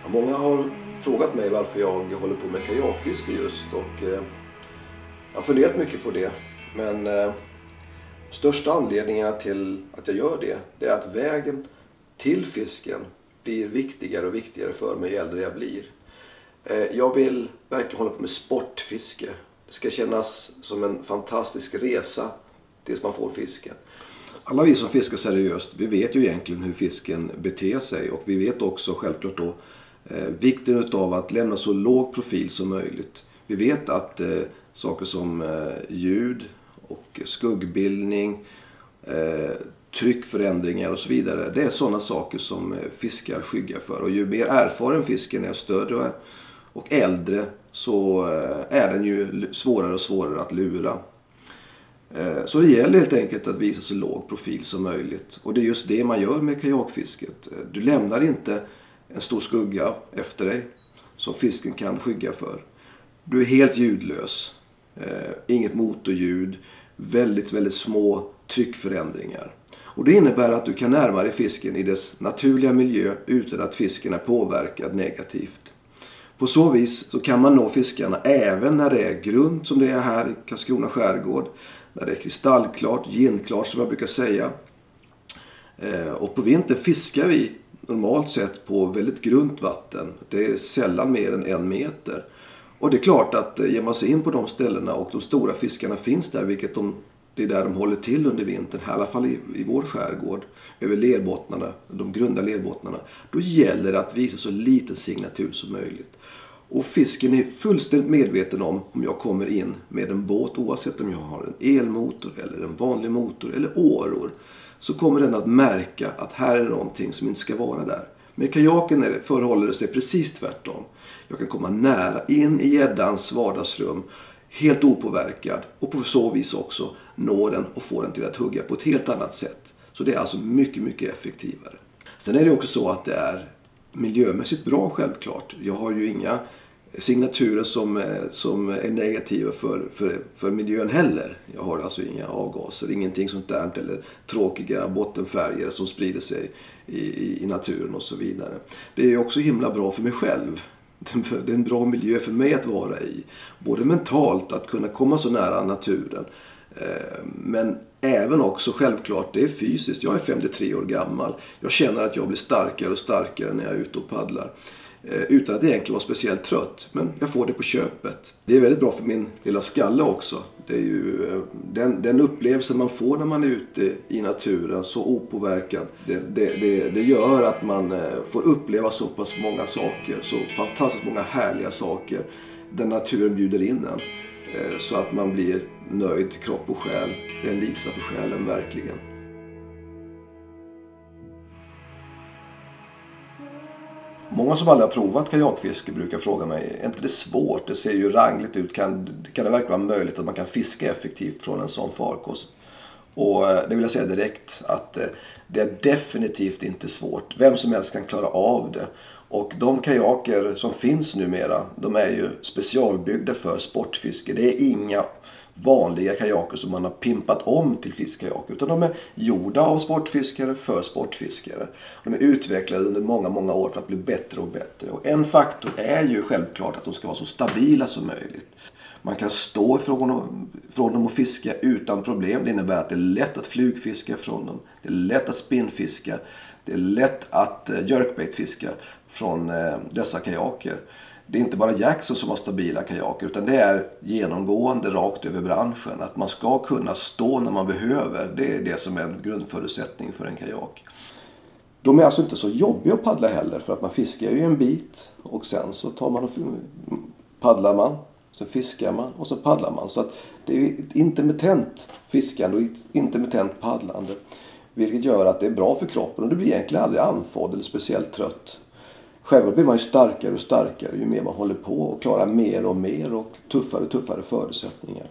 Många har frågat mig varför jag håller på med kajakfiske just, och jag har funderat mycket på det. Men största anledningen till att jag gör det är att vägen till fisken blir viktigare och viktigare för mig ju äldre jag blir. Jag vill verkligen hålla på med sportfiske. Det ska kännas som en fantastisk resa tills man får fisken. Alla vi som fiskar seriöst, vi vet ju egentligen hur fisken beter sig, och vi vet också självklart då vikten av att lämna så låg profil som möjligt. Vi vet att saker som ljud och skuggbildning, tryckförändringar och så vidare, det är sådana saker som fiskar skyggar för. Och ju mer erfaren fisken är, större och äldre, så är den ju svårare och svårare att lura. Så det gäller helt enkelt att visa så låg profil som möjligt. Och det är just det man gör med kajakfisket. Du lämnar inte en stor skugga efter dig som fisken kan skygga för. Du är helt ljudlös. Inget motorljud. Väldigt, väldigt små tryckförändringar. Och det innebär att du kan närma dig fisken i dess naturliga miljö utan att fisken är påverkad negativt. På så vis så kan man nå fiskarna även när det är grunt som det är här i Karlskrona skärgård. När det är kristallklart, ginklart som jag brukar säga. Och på vintern fiskar vi normalt sett på väldigt grunt vatten. Det är sällan mer än 1 meter. Och det är klart att ger man sig in på de ställena och de stora fiskarna finns där, vilket det är där de håller till under vintern, i alla fall i vår skärgård, över lerbottnarna, de grunda lerbottnarna, då gäller det att visa så liten signatur som möjligt. Och fisken är fullständigt medveten om jag kommer in med en båt, oavsett om jag har en elmotor eller en vanlig motor eller åror, så kommer den att märka att här är någonting som inte ska vara där. Med kajaken förhåller det sig precis tvärtom. Jag kan komma nära in i gäddans vardagsrum, helt opåverkad, och på så vis också nå den och få den till att hugga på ett helt annat sätt. Så det är alltså mycket, mycket effektivare. Sen är det också så att det är miljömässigt bra, självklart. Jag har ju inga signaturer som är negativa för miljön heller. Jag har alltså inga avgaser, ingenting sånt där, eller tråkiga bottenfärger som sprider sig i naturen och så vidare. Det är också himla bra för mig själv. Det är en bra miljö för mig att vara i. Både mentalt, att kunna komma så nära naturen. Men även också självklart, det är fysiskt. Jag är 53 år gammal. Jag känner att jag blir starkare och starkare när jag är ute och paddlar. Utan att egentligen vara speciellt trött. Men jag får det på köpet. Det är väldigt bra för min lilla skalle också. Det är ju den upplevelsen man får när man är ute i naturen, så opåverkad. Det gör att man får uppleva så pass många saker. Så fantastiskt många härliga saker. Den naturen bjuder in en. Så att man blir nöjd till kropp och själ. Det är en lisa för själen, verkligen. Många som aldrig har provat kajakfiske brukar fråga mig, är inte det svårt? Det ser ju rangligt ut. Kan det verkligen vara möjligt att man kan fiska effektivt från en sån farkost? Och det vill jag säga direkt att det är definitivt inte svårt. Vem som helst kan klara av det. Och de kajaker som finns numera, de är ju specialbyggda för sportfiske. Det är inga vanliga kajaker som man har pimpat om till fiskkajaker, utan de är gjorda av sportfiskare för sportfiskare. De är utvecklade under många, många år för att bli bättre och bättre. Och en faktor är ju självklart att de ska vara så stabila som möjligt. Man kan stå från dem och fiska utan problem. Det innebär att det är lätt att flugfiska från dem. Det är lätt att spinnfiska. Det är lätt att jerkbaitfiska från dessa kajaker. Det är inte bara Jackson som har stabila kajaker, utan det är genomgående rakt över branschen. Att man ska kunna stå när man behöver, det är det som är en grundförutsättning för en kajak. De är alltså inte så jobbiga att paddla heller, för att man fiskar ju en bit och sen så tar man och paddlar man, sen fiskar man och så paddlar man. Så att det är ett intermittent fiskande och ett intermittent paddlande, vilket gör att det är bra för kroppen och det blir egentligen aldrig andfådd eller speciellt trött. Själv blir man ju starkare och starkare ju mer man håller på och klarar mer och mer och tuffare och tuffare förutsättningar.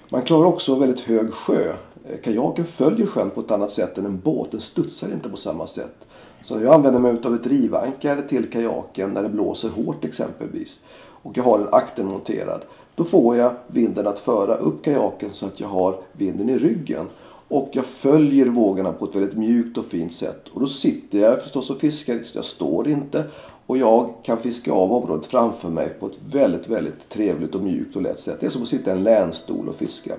Man klarar också väldigt hög sjö. Kajaken följer sjön på ett annat sätt än en båt. Den studsar inte på samma sätt. Så jag använder mig av ett drivankare till kajaken när det blåser hårt exempelvis. Och jag har en akten monterad. Då får jag vinden att föra upp kajaken så att jag har vinden i ryggen. Och jag följer vågorna på ett väldigt mjukt och fint sätt. Och då sitter jag förstås och fiskar. Jag står inte. Och jag kan fiska av området framför mig på ett väldigt, väldigt trevligt och mjukt och lätt sätt. Det är som att sitta i en länstol och fiska.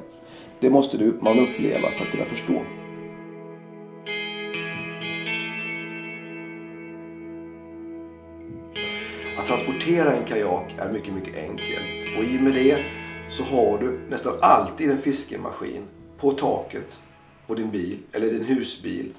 Det måste man uppleva för att kunna förstå. Att transportera en kajak är mycket, mycket enkelt. Och i och med det så har du nästan alltid en fiskemaskin på taket på din bil eller din husbil.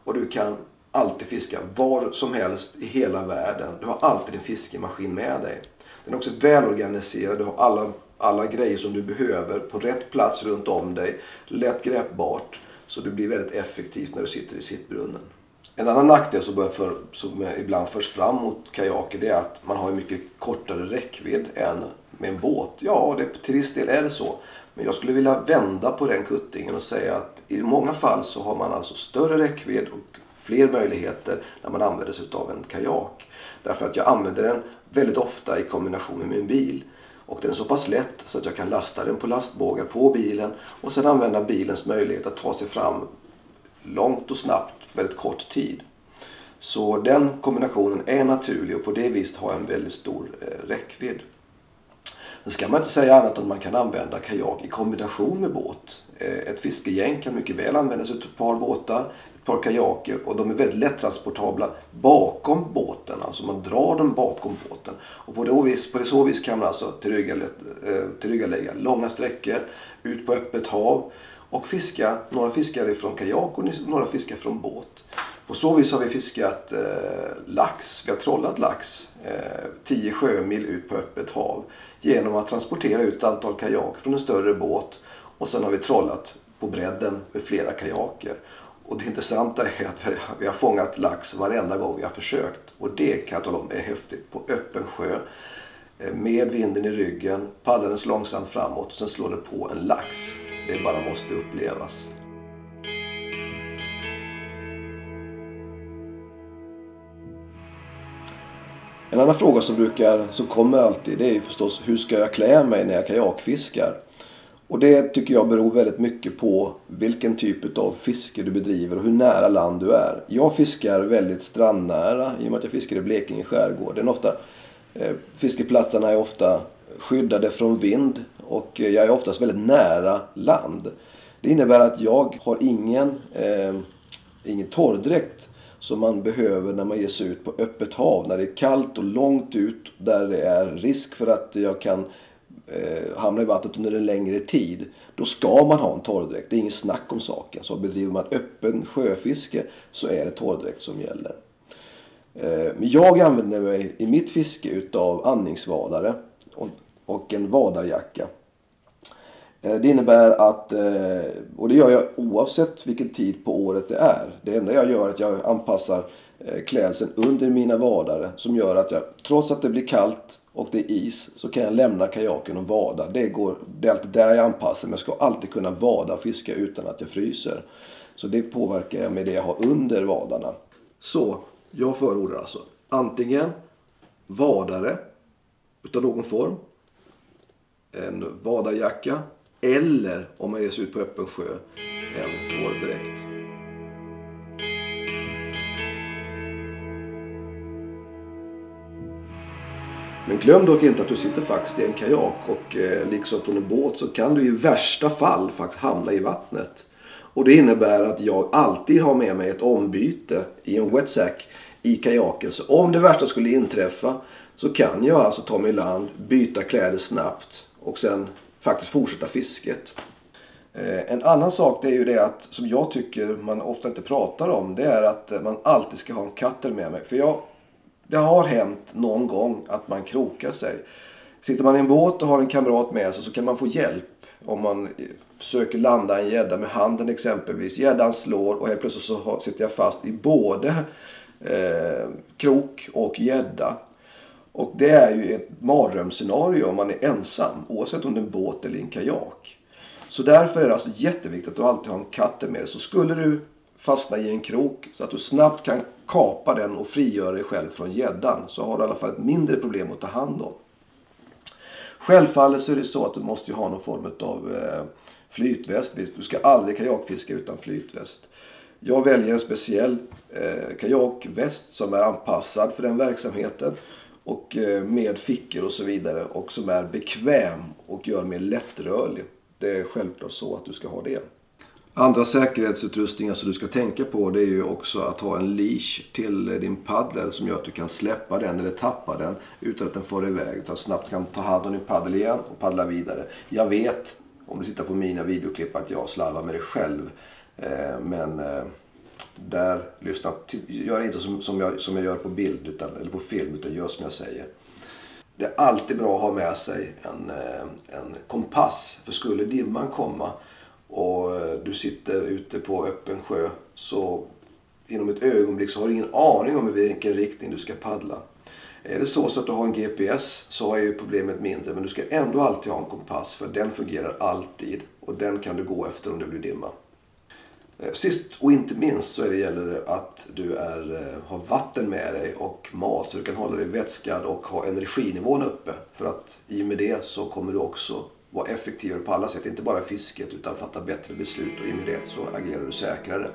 Och du kan alltid fiska var som helst i hela världen. Du har alltid en fiskemaskin med dig. Den är också välorganiserad. Du har alla grejer som du behöver på rätt plats runt om dig. Lätt greppbart. Så det blir väldigt effektivt när du sitter i sittbrunnen. En annan nackdel som ibland förs fram mot kajaker, det är att man har en mycket kortare räckvidd än med en båt. Ja, till viss del är det så. Men jag skulle vilja vända på den kuttingen och säga att i många fall så har man alltså större räckvidd och fler möjligheter när man använder sig av en kajak. Därför att jag använder den väldigt ofta i kombination med min bil. Och den är så pass lätt så att jag kan lasta den på lastbågar på bilen och sedan använda bilens möjlighet att ta sig fram långt och snabbt väldigt kort tid. Så den kombinationen är naturlig och på det viset har en väldigt stor räckvidd. Sen ska man inte säga annat än att man kan använda kajak i kombination med båt. Ett fiskegäng kan mycket väl använda sig av ett par båtar, ett par kajaker och de är väldigt lättransportabla bakom båten. Alltså man drar dem bakom båten. Och på det så vis kan man alltså tillryggalägga långa sträckor ut på öppet hav och fiska. Några fiskar från kajak och några fiskar från båt. På så vis har vi fiskat lax, vi har trollat lax 10 sjömil ut på öppet hav genom att transportera ut ett antal kajaker från en större båt och sen har vi trollat på bredden med flera kajaker. Och det intressanta är att vi har fångat lax varenda gång vi har försökt och det kan jag tala om är häftigt på öppen sjö med vinden i ryggen, paddlandes långsamt framåt och sen slår det på en lax. Det bara måste upplevas. En annan fråga som kommer alltid, det är förstås hur ska jag klä mig när jag kajakfiskar? Och det tycker jag beror väldigt mycket på vilken typ av fiske du bedriver och hur nära land du är. Jag fiskar väldigt strandnära i och med att jag fiskar i Blekinge skärgård. Fiskeplatserna är ofta skyddade från vind och jag är oftast väldigt nära land. Det innebär att jag har ingen torrdräkt som man behöver när man ger sig ut på öppet hav. När det är kallt och långt ut där det är risk för att jag kan hamna i vattnet under en längre tid. Då ska man ha en torrdräkt. Det är inget snack om saken. Så bedriver man öppen sjöfiske så är det torrdräkt som gäller. Men jag använder mig i mitt fiske utav andningsvadare och en vadarjacka. Det innebär att, och det gör jag oavsett vilken tid på året det är. Det enda jag gör är att jag anpassar klädseln under mina vadare som gör att jag, trots att det blir kallt och det är is, så kan jag lämna kajaken och vada. Det är alltid där jag anpassar, men jag ska alltid kunna vada och fiska utan att jag fryser. Så det påverkar jag med det jag har under vadarna. Så jag förordar alltså antingen vadare utav någon form, en vadarjacka eller om man ger sig ut på öppen sjö en torrdräkt. Men glöm dock inte att du sitter faktiskt i en kajak och liksom från en båt så kan du i värsta fall faktiskt hamna i vattnet. Och det innebär att jag alltid har med mig ett ombyte i en wetsack i kajaken. Så om det värsta skulle inträffa så kan jag alltså ta mig i land, byta kläder snabbt och sen faktiskt fortsätta fisket. En annan sak det är ju det att, som jag tycker man ofta inte pratar om, det är att man alltid ska ha en katter med mig. För det har hänt någon gång att man krokar sig. Sitter man i en båt och har en kamrat med sig så kan man få hjälp om man försöker landa en gädda med handen exempelvis. Gäddan slår och helt plötsligt så sitter jag fast i både krok och gädda. Och det är ju ett mardrömsscenario om man är ensam, oavsett om det är en båt eller en kajak. Så därför är det alltså jätteviktigt att du alltid har en katter med dig. Så skulle du fastna i en krok så att du snabbt kan kapa den och frigöra dig själv från gäddan, så har du i alla fall ett mindre problem att ta hand om. Självfallet så är det så att du måste ha någon form av Flytväst, visst, du ska aldrig kajakfiska utan flytväst. Jag väljer en speciell kajakväst som är anpassad för den verksamheten. Och med fickor och så vidare. Och som är bekväm och gör mig lättrörlig. Det är självklart så att du ska ha det. Andra säkerhetsutrustningar som du ska tänka på, det är ju också att ha en leash till din paddel som gör att du kan släppa den eller tappa den utan att den får iväg. Utan snabbt kan ta hand om din paddel igen och paddla vidare. Jag vet, om du tittar på mina videoklipp, att jag slarvar med det själv. Men där gör inte som jag gör på bild eller på film, utan gör som jag säger. Det är alltid bra att ha med sig en kompass. För skulle dimman komma och du sitter ute på öppen sjö, så inom ett ögonblick så har du ingen aning om i vilken riktning du ska paddla. Är det så att du har en GPS, så är ju problemet mindre. Men du ska ändå alltid ha en kompass, för den fungerar alltid. Och den kan du gå efter om det blir dimma. Sist och inte minst så gäller det att du har vatten med dig och mat, så du kan hålla dig vätskad och ha energinivån uppe. För att i och med det så kommer du också vara effektivare på alla sätt. Inte bara fisket, utan fatta bättre beslut, och i och med det så agerar du säkrare.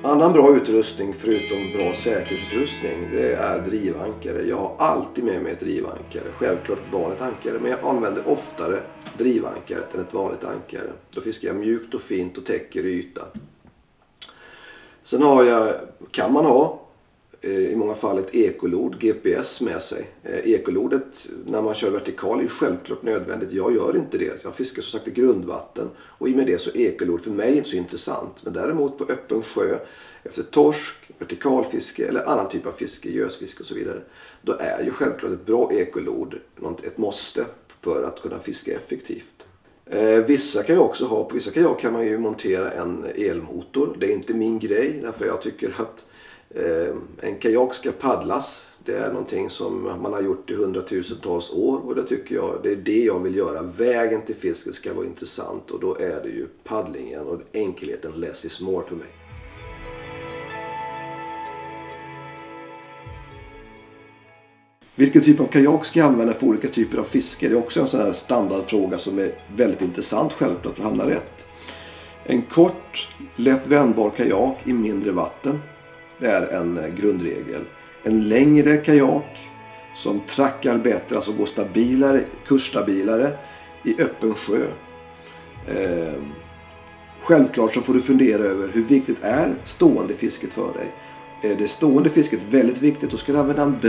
Annan bra utrustning förutom bra säkerhetsutrustning, det är drivankare. Jag har alltid med mig ett drivankare. Självklart ett vanligt ankare, men jag använder oftare drivankaret än ett vanligt ankare. Då fiskar jag mjukt och fint och täcker yta. Sen kan man ha i många fall ett ekolod, GPS med sig. Ekolodet när man kör vertikal är självklart nödvändigt. Jag gör inte det. Jag fiskar som sagt i grundvatten. Och i och med det så är ekolod för mig inte så intressant. Men däremot på öppen sjö, efter torsk, vertikalfiske eller annan typ av fiske, gösfiske och så vidare. Då är ju självklart ett bra ekolod ett måste för att kunna fiska effektivt. Vissa kajak kan man ju montera en elmotor. Det är inte min grej, därför jag tycker att en kajak ska paddlas. Det är någonting som man har gjort i hundratusentals år, och det tycker jag, det är det jag vill göra. Vägen till fisket ska vara intressant, och då är det ju paddlingen och enkelheten, less is more för mig. Vilken typ av kajak ska jag använda för olika typer av fiske? Det är också en sån här standardfråga som är väldigt intressant självklart för att hamna rätt. En kort, lätt vändbar kajak i mindre vatten. Det är en grundregel. En längre kajak som trackar bättre, alltså går stabilare, kursstabilare i öppen sjö. Självklart så får du fundera över hur viktigt är stående fisket för dig. Är det stående fisket väldigt viktigt, då ska du använda en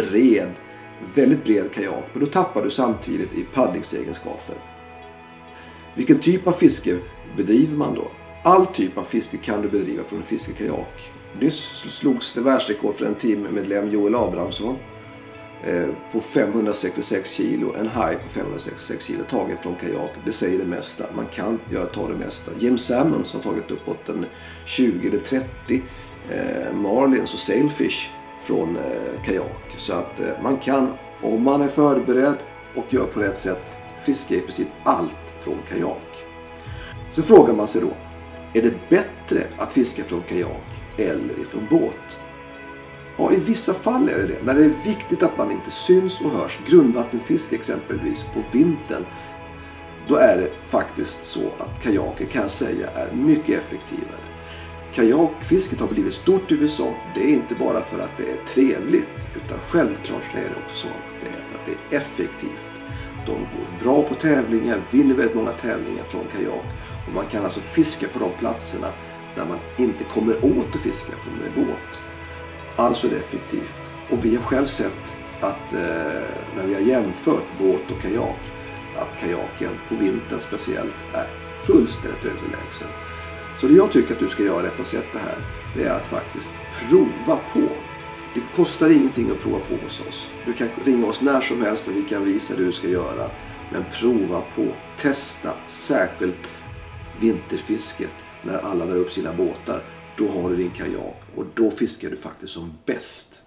väldigt bred kajak. Men då tappar du samtidigt i paddlingsegenskaper. Vilken typ av fiske bedriver man då? All typ av fiske kan du bedriva från en fiskekajak. Nyss slogs det världsrekord för en teammedlem, Joel Abrahamsson, på 566 kilo. En haj på 566 kilo taget från kajak. Det säger det mesta. Man kan ta det mesta. James Salmons har tagit uppåt en 20-30 marlins och sailfish från kajak. Så att man kan, om man är förberedd och gör på rätt sätt, fiska i princip allt från kajak. Så frågar man sig då, är det bättre att fiska från kajak eller ifrån båt? Ja, i vissa fall är det det. När det är viktigt att man inte syns och hörs, grundvattenfiske exempelvis på vintern, då är det faktiskt så att kajaker, kan jag säga, är mycket effektivare. Kajakfisket har blivit stort i USA. Det är inte bara för att det är trevligt, utan självklart är det också så att det är för att det är effektivt. De går bra på tävlingar, vinner väldigt många tävlingar från kajak. Och man kan alltså fiska på de platserna där man inte kommer åt att fiska från en båt. Alltså är det effektivt. Och vi har själv sett att när vi har jämfört båt och kajak, att kajaken på vintern speciellt är fullständigt överlägsen. Så det jag tycker att du ska göra efter att ha sett det här, det är att faktiskt prova på. Det kostar ingenting att prova på hos oss. Du kan ringa oss när som helst och vi kan visa det du ska göra. Men prova på, testa, särskilt vinterfisket när alla drar upp sina båtar. Då har du din kajak och då fiskar du faktiskt som bäst.